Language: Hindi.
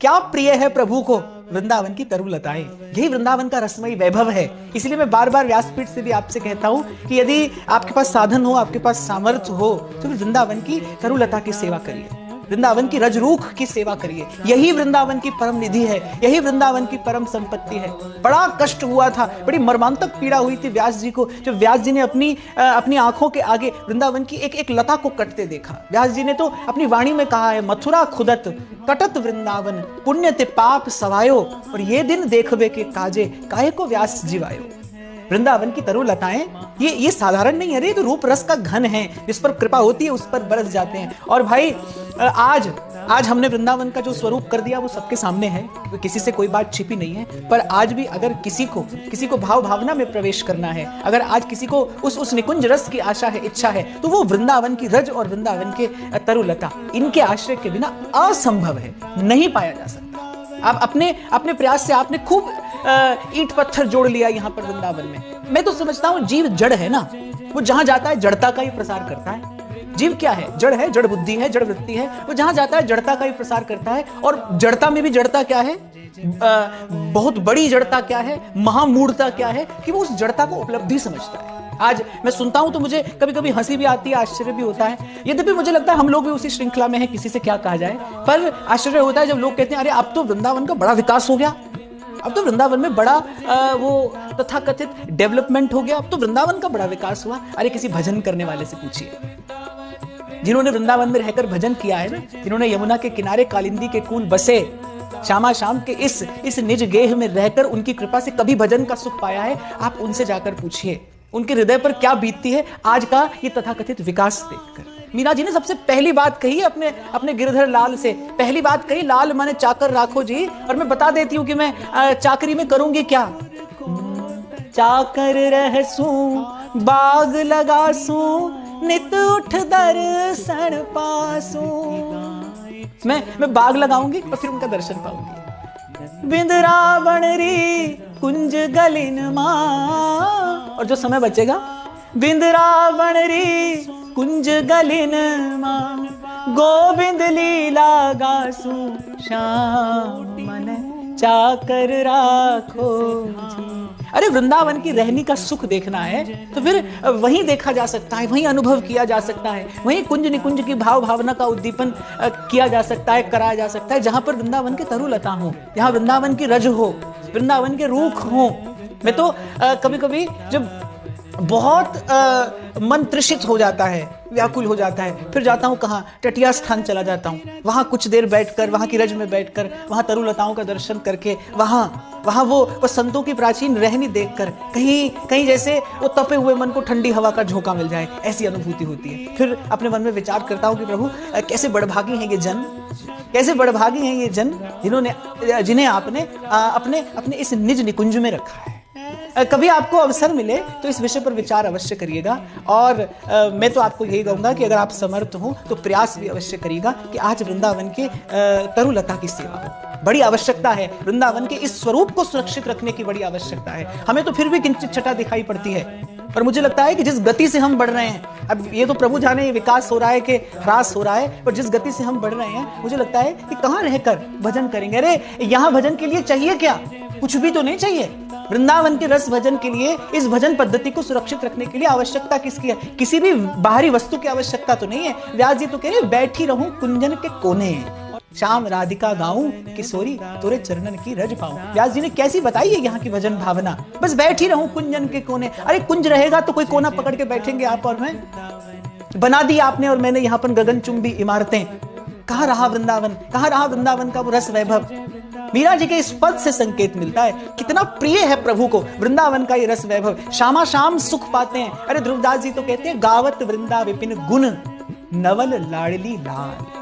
क्या प्रिय है प्रभु को? वृंदावन की तरुलताएं। यही वृंदावन का रसमयी वैभव है। इसलिए मैं बार बार व्यासपीठ से भी आपसे कहता हूं कि यदि आपके पास साधन हो, आपके पास सामर्थ्य हो, तो वृंदावन की तरुलता की सेवा करिए, वृंदावन की रजरूख की सेवा करिए। यही वृंदावन की परम निधि है, यही वृंदावन की परम संपत्ति है। बड़ा कष्ट हुआ था, बड़ी मर्मांतक पीड़ा हुई थी व्यास जी को, जब व्यास जी ने अपनी आंखों के आगे वृंदावन की एक एक लता को कटते देखा। व्यास जी ने तो अपनी वाणी में कहा है, मथुरा खुदत कटत वृंदावन, पुण्य ते पाप सवायो, और ये दिन देखबे के काजे काहे को व्यास जीवायो। वृंदावन की तरुलताएं ये साधारण नहीं है, अरे तो रूप रस का घन है, जिस पर कृपा होती है उस पर बरस जाते हैं। और भाई आज हमने वृंदावन का जो स्वरूप कर दिया वो सबके सामने है, किसी से कोई बात छिपी नहीं है। पर आज भी अगर किसी को भाव भावना में प्रवेश करना है, अगर आज किसी को उस निकुंज रस की आशा है, इच्छा है, तो वो वृंदावन की रज और वृंदावन के तरुलता, इनके आश्रय के बिना असंभव है, नहीं पाया जा सकता। आप अपने प्रयास से आपने खूब ईंट पत्थर जोड़ लिया यहाँ पर वृंदावन में। मैं तो समझता हूँ जीव जड़ है ना, वो जहां जाता है जड़ता का ही प्रसार करता है। जीव क्या है? जड़ है, जड़ बुद्धि है, जड़ वृत्ति है। वो जहां जाता है जड़ता का ही प्रसार करता है। और जड़ता में भी जड़ता क्या है? बहुत बड़ी जड़ता क्या है? महामूढ़ता क्या है? कि वो उस जड़ता को उपलब्धि समझता है। आज मैं सुनता हूं तो मुझे कभी कभी हंसी भी आती है, आश्चर्य भी होता है। यद्यपि मुझे लगता है हम लोग भी उसी श्रृंखला में हैं, किसी से क्या कहा जाए। पर आश्चर्य होता है जब लोग कहते हैं, अरे अब तो वृंदावन का बड़ा विकास हो गया, अब तो वृंदावन में बड़ा वो तथाकथित डेवलपमेंट हो गया, अब तो वृंदावन का बड़ा विकास हुआ। अरे किसी भजन करने वाले से पूछिए, जिन्होंने वृंदावन में रहकर भजन किया है ना, जिन्होंने यमुना के किनारे कालिंदी के कूल बसे, श्यामा शाम के इस निज गेह में रहकर उनकी कृपा से कभी भजन का सुख पाया है, आप उनसे जाकर पूछिए उनके हृदय पर क्या बीतती है आज का ये तथाकथित विकास देखकर। मीरा जी ने सबसे पहली बात कही अपने गिरधर लाल से, पहली बात कही, लाल माने चाकर राखो जी, और मैं बता देती हूँ कि मैं चाकरी में करूंगी क्या। चाकर रहसू बाग लगासू, नित उठ दर्शन पासू। मैं बाग लगाऊंगी और फिर उनका दर्शन पाऊंगी। बिंद्रावन री कुंज गलिन मां, और जो समय बचेगा, बिंद्रावन री कुंज गलिन मां, गोविंद लीला गासू श्याम मन चाकर राखो जी। अरे वृंदावन की रहनी का सुख देखना है तो फिर वहीं देखा जा सकता है, वहीं अनुभव किया जा सकता है, वहीं कुंज निकुंज की भाव भावना का उद्दीपन किया जा सकता है, कराया जा सकता है, जहां पर वृंदावन के तरुलता हो, जहां वृंदावन की रज हो, वृंदावन के रूख हो। मैं तो कभी कभी जब बहुत मन तृषित हो जाता है, व्याकुल हो जाता है, फिर जाता हूँ कहाँ, टटिया स्थान चला जाता हूँ। वहां कुछ देर बैठकर, वहां की रज में बैठकर, वहां तरुलताओं का दर्शन करके, वहां वो संतों की प्राचीन रहनी देखकर कहीं जैसे वो तपे हुए मन को ठंडी हवा का झोंका मिल जाए, ऐसी अनुभूति होती है। फिर अपने मन में विचार करता हूँ कि प्रभु कैसे बड़भागी हैं ये जन, कैसे बड़भागी हैं ये जन जिन्हें आपने अपने इस निज निकुंज में रखा है। कभी आपको अवसर मिले तो इस विषय पर विचार अवश्य करिएगा। और मैं तो आपको यही कहूंगा कि अगर आप समर्थ हो तो प्रयास भी अवश्य करिएगा कि आज वृंदावन के तरुलता की सेवा हो। बड़ी आवश्यकता है, वृंदावन के इस स्वरूप को सुरक्षित रखने की बड़ी आवश्यकता है। हमें तो फिर भी किंचित छटा दिखाई पड़ती है, पर मुझे लगता है कि जिस गति से हम बढ़ रहे हैं, अब ये तो प्रभु जाने विकास हो रहा है कि ह्रास हो रहा है, पर जिस गति से हम बढ़ रहे हैं, मुझे लगता है कि कहाँ रहकर भजन करेंगे। अरे यहाँ भजन के लिए चाहिए क्या? कुछ भी तो नहीं चाहिए। वृंदावन के रस भजन के लिए, इस भजन पद्धति को सुरक्षित रखने के लिए आवश्यकता किसकी है? किसी भी बाहरी वस्तु की आवश्यकता तो नहीं है। व्यास जी तो कह रहे बैठी रहूं कुंजन के कोने, श्याम राधिका गाऊं, किशोरी तोरे चरणन की रज पाऊं। व्यास जी ने कैसी बताई है यहाँ की भजन भावना, बस बैठी रहूं कुंजन के कोने। अरे कुंज रहेगा तो कोई कोना पकड़ के बैठेंगे आप और मैं? बना दी आपने और मैंने यहाँ पर गगनचुंबी इमारतें। कहाँ रहा वृंदावन, कहाँ रहा वृंदावन का वो रस वैभव? मीरा जी के इस पद से संकेत मिलता है कितना प्रिय है प्रभु को वृंदावन का ये रस वैभव। श्यामा शाम सुख पाते हैं। अरे ध्रुवदास जी तो कहते हैं, गावत वृंदा विपिन गुण, नवल लाडली लाल।